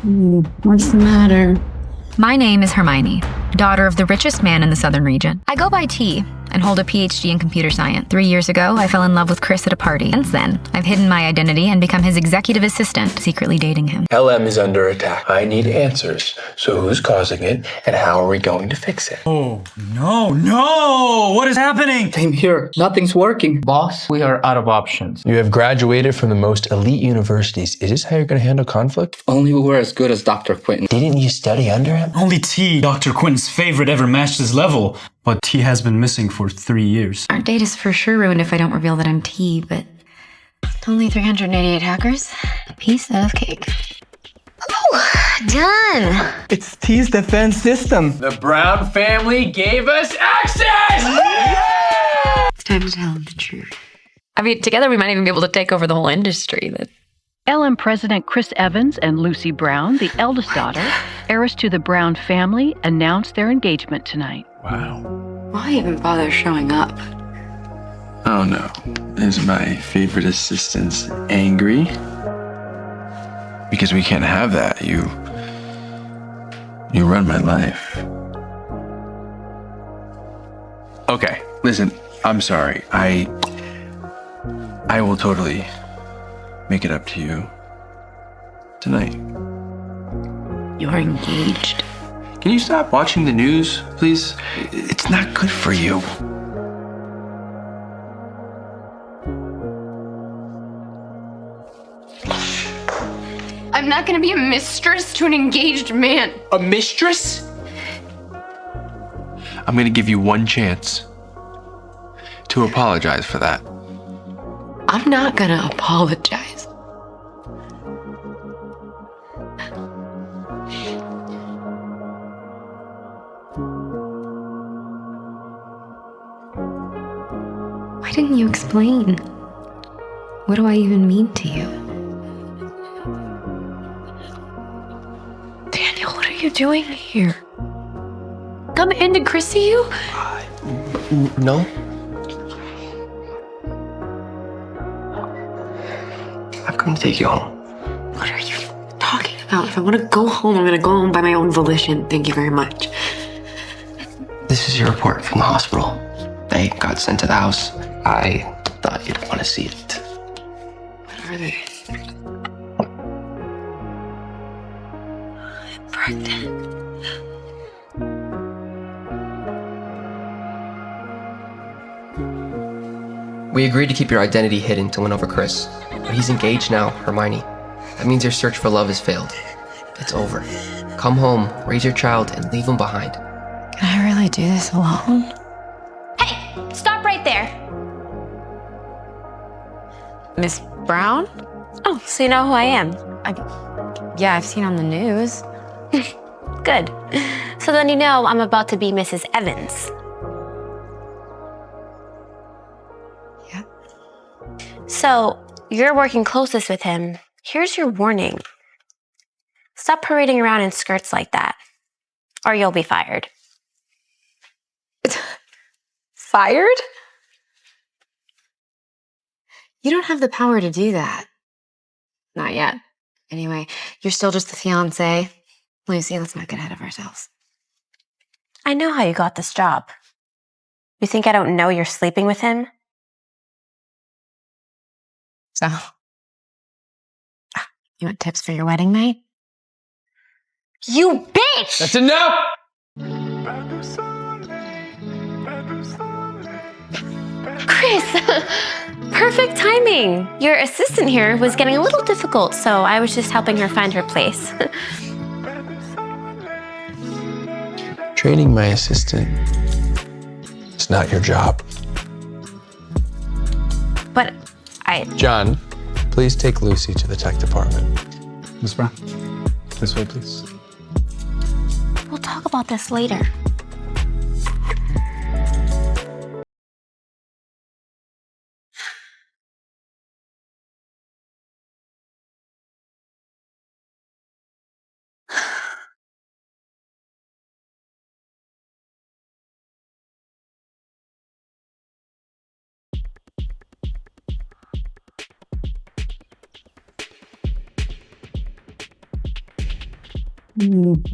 What's the matter? My name is Hermione, daughter of the richest man in the southern region. I go by T and hold a PhD in computer science. 3 years ago, I fell in love with Chris at a party. Since then, I've hidden my identity and become his executive assistant, secretly dating him. LM is under attack. I need answers. So who's causing it, and how are we going to fix it? Oh, no! What is happening? Same here. Nothing's working. Boss, we are out of options. You have graduated from the most elite universities. Is this how you're going to handle conflict? If only we were as good as Dr. Quentin. Didn't you study under him? Only T, Dr. Quentin's favorite, ever matched his level. But T has been missing for 3 years. Our date is for sure ruined if I don't reveal that I'm T, but only 388 hackers. A piece of cake. Oh, done. It's T's defense system. The Brown family gave us access! It's time to tell him the truth. I mean, together we might even be able to take over the whole industry. LM President Chris Evans and Lucy Brown, the eldest daughter, heiress to the Brown family, announced their engagement tonight. Wow. Why even bother showing up? Oh no. Is my favorite assistant angry? Because we can't have that. You run my life. Okay, listen, I'm sorry. I will totally make it up to you tonight. You're engaged. Can you stop watching the news, please? It's not good for you. I'm not gonna be a mistress to an engaged man. A mistress? I'm gonna give you one chance to apologize for that. I'm not gonna apologize. Why didn't you explain? What do I even mean to you? Daniel, what are you doing here? Come in, did Chris see you? No. I've come to take you home. What are you talking about? If I want to go home, I'm going to go home by my own volition. Thank you very much. This is your report from the hospital. They got sent to the house. I thought you'd want to see it. What are they? I'm pregnant. We agreed to keep your identity hidden to win over Chris. But he's engaged now, Hermione. That means your search for love has failed. It's over. Come home, raise your child, and leave him behind. Can I really do this alone? Hey, stop right there. Miss Brown? Oh, so you know who I am? Yeah, I've seen on the news. Good. So then you know I'm about to be Mrs. Evans. Yeah. So you're working closest with him. Here's your warning. Stop parading around in skirts like that, or you'll be fired. Fired? You don't have the power to do that. Not yet. Anyway, you're still just the fiancé. Lucy, let's not get ahead of ourselves. I know how you got this job. You think I don't know you're sleeping with him? So, you want tips for your wedding night? You bitch! That's enough! Chris, perfect timing. Your assistant here was getting a little difficult, so I was just helping her find her place. Training my assistant is not your job. But John, please take Lucy to the tech department. Miss Brown, this way, please. We'll talk about this later.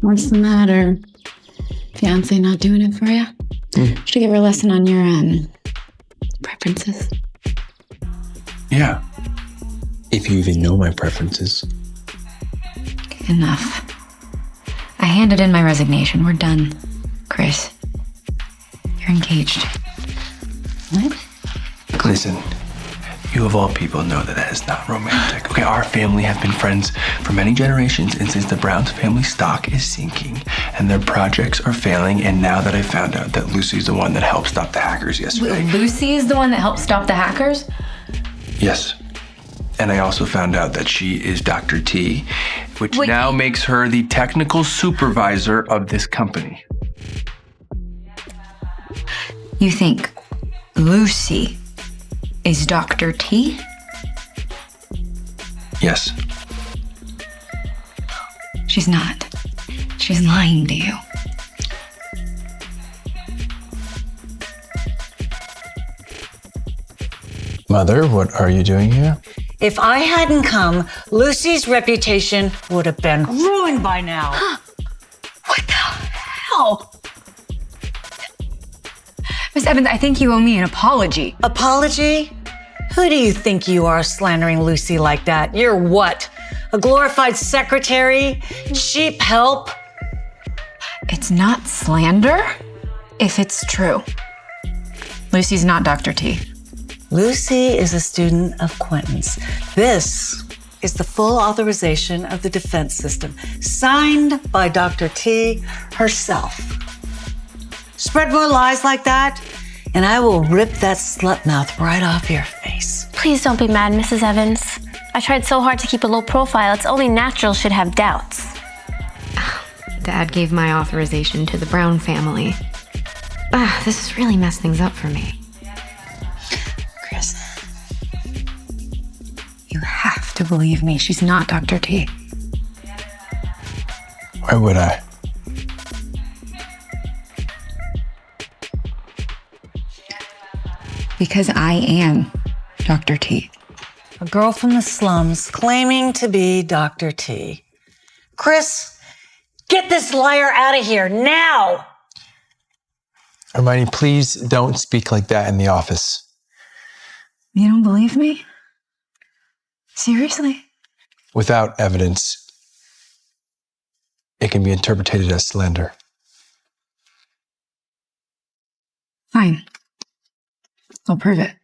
What's the matter? Fiance not doing it for you? Should I give her a lesson on your preferences? Yeah. If you even know my preferences. Enough. I handed in my resignation. We're done. Chris, you're engaged. What? Listen, you of all people know that is not romantic. Okay, our family have been friends for many generations, and since the Browns family stock is sinking and their projects are failing, and now that I found out that Lucy's the one that helped stop the hackers yesterday. Lucy is the one that helped stop the hackers? Yes. And I also found out that she is Dr. T, which now makes her the technical supervisor of this company. You think Lucy is Dr. T? Yes. She's not. She's lying to you. Mother, what are you doing here? If I hadn't come, Lucy's reputation would have been ruined by now. What the hell? Miss Evans, I think you owe me an apology. Apology? Who do you think you are slandering Lucy like that? You're what? A glorified secretary? Cheap help? It's not slander if it's true. Lucy's not Dr. T. Lucy is a student of Quentin's. This is the full authorization of the defense system, signed by Dr. T herself. Spread more lies like that, and I will rip that slut mouth right off your face. Please don't be mad, Mrs. Evans. I tried so hard to keep a low profile. It's only natural she'd have doubts. Dad gave my authorization to the Brown family. This has really messed things up for me. Chris, you have to believe me. She's not Dr. T. Why would I? Because I am Dr. T. A girl from the slums claiming to be Dr. T. Chris, get this liar out of here now! Hermione, please don't speak like that in the office. You don't believe me? Seriously? Without evidence, it can be interpreted as slander. Fine. I'll prove it.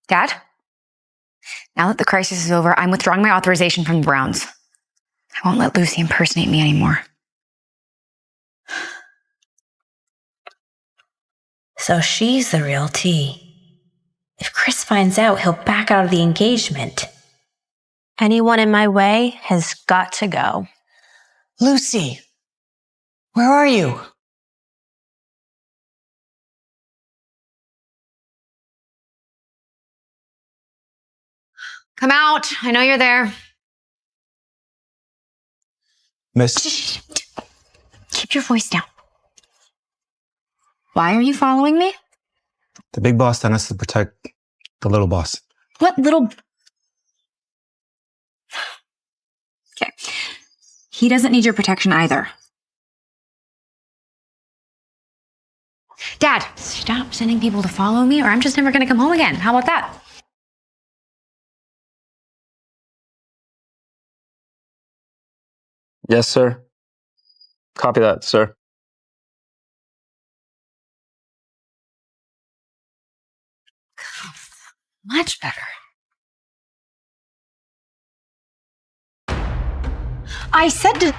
Dad? Now that the crisis is over, I'm withdrawing my authorization from the Browns. I won't let Lucy impersonate me anymore. So she's the real T. If Chris finds out, he'll back out of the engagement. Anyone in my way has got to go. Lucy, where are you? Come out. I know you're there. Miss, Keep your voice down. Why are you following me? the big boss sent us to protect the little boss. What little... Okay. He doesn't need your protection either. Dad, stop sending people to follow me or I'm just never going to come home again. How about that? Yes, sir. Copy that, sir. Much better. I said to...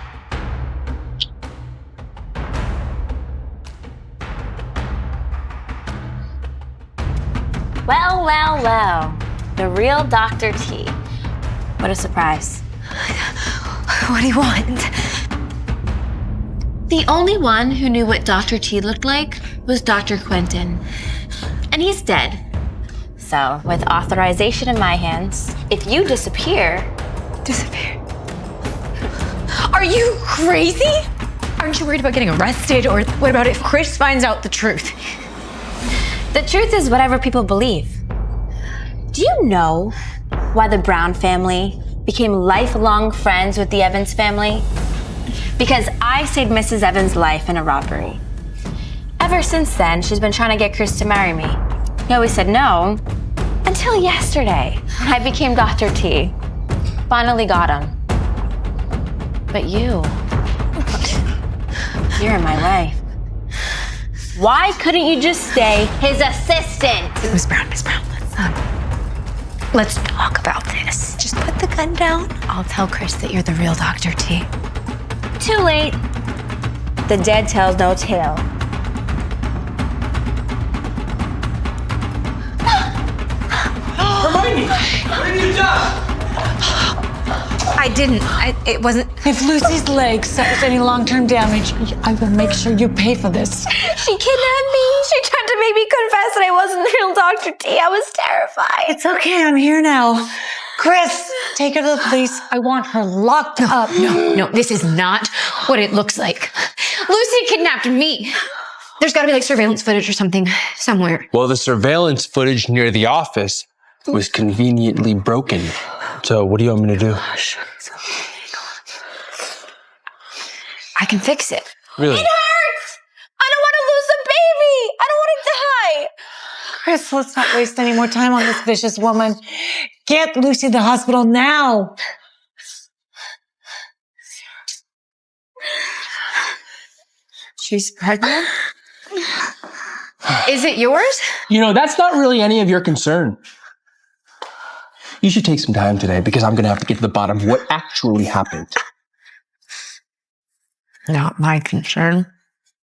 Well, well, well. The real Dr. T. What a surprise. What do you want? The only one who knew what Dr. T looked like was Dr. Quentin. And he's dead. So, with authorization in my hands, if you disappear... Disappear? Are you crazy? Aren't you worried about getting arrested? Or what about if Chris finds out the truth? The truth is whatever people believe. Do you know why the Brown family became lifelong friends with the Evans family? Because I saved Mrs. Evans' life in a robbery. Ever since then, she's been trying to get Chris to marry me. He always said no, until yesterday. I became Dr. T. Finally got him. But you're in my way. Why couldn't you just stay his assistant? Miss Brown, let's talk about this. Just put the gun down. I'll tell Chris that you're the real Dr. T. Too late. The dead tells no tale. Hermione, what have you done? I didn't. It wasn't. If Lucy's leg suffers any long-term damage, I will make sure you pay for this. She kidnapped me. She tried to make me confess that I wasn't the real Dr. T. I was terrified. It's okay, I'm here now. Chris, take her to the police. I want her locked up. No, this is not what it looks like. Lucy kidnapped me. There's got to be like surveillance footage or something somewhere. Well, the surveillance footage near the office was conveniently broken. So what do you want me to do? I can fix it. Really? It hurts! I don't want to lose a baby! I don't want to die! Chris, let's not waste any more time on this vicious woman. Get Lucy to the hospital now. She's pregnant? Is it yours? You know, that's not really any of your concern. You should take some time today because I'm going to have to get to the bottom of what actually happened. Not my concern.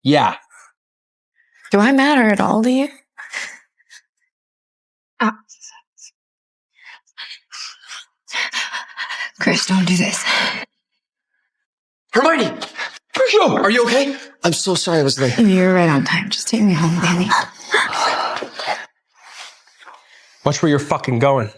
Yeah. Do I matter at all to you? Chris, don't do this. Hermione! Yo, are you okay? I'm so sorry I was late. You're right on time. Just take me home, baby. Watch where you're fucking going.